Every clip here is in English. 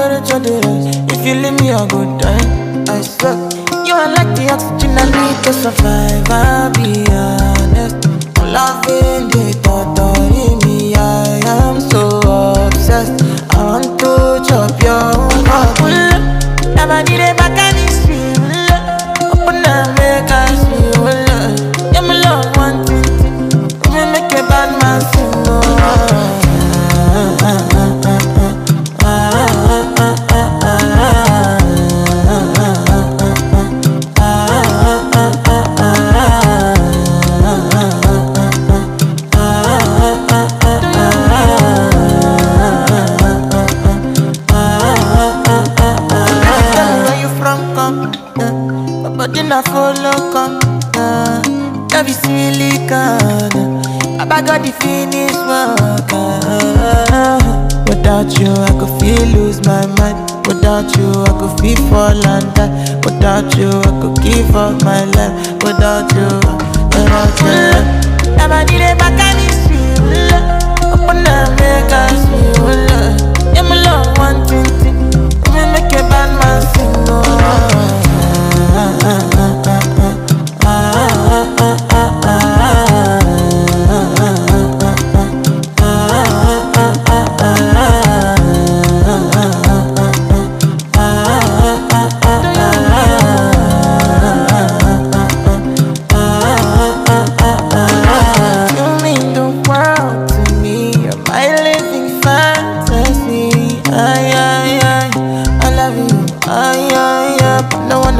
temperature the rise. If you leave me a good time, I swear. You are like the oxygen I need to survive, I'll be honest. Loving the thought of me, I am so obsessed. I want to chop your heart. Never did it back and it's real. Open up, make us feel. Yeah, my love one thing. Me make a bad man sing. But then I follow come, love is silicon. I got the finish work. Without you, I could feel lose my mind. Without you, I could feel fall and die. Without you, I could give up my life. Without you, never did it back and it's real. Open up, make us feel. Yeah, my love one thing. Me make a bad man sing.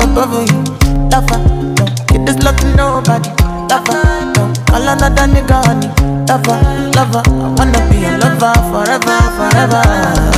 Above you, lover, don't get this love to nobody. Lover, don't call another nigga honey. Lover, lover, I wanna be a lover forever, forever.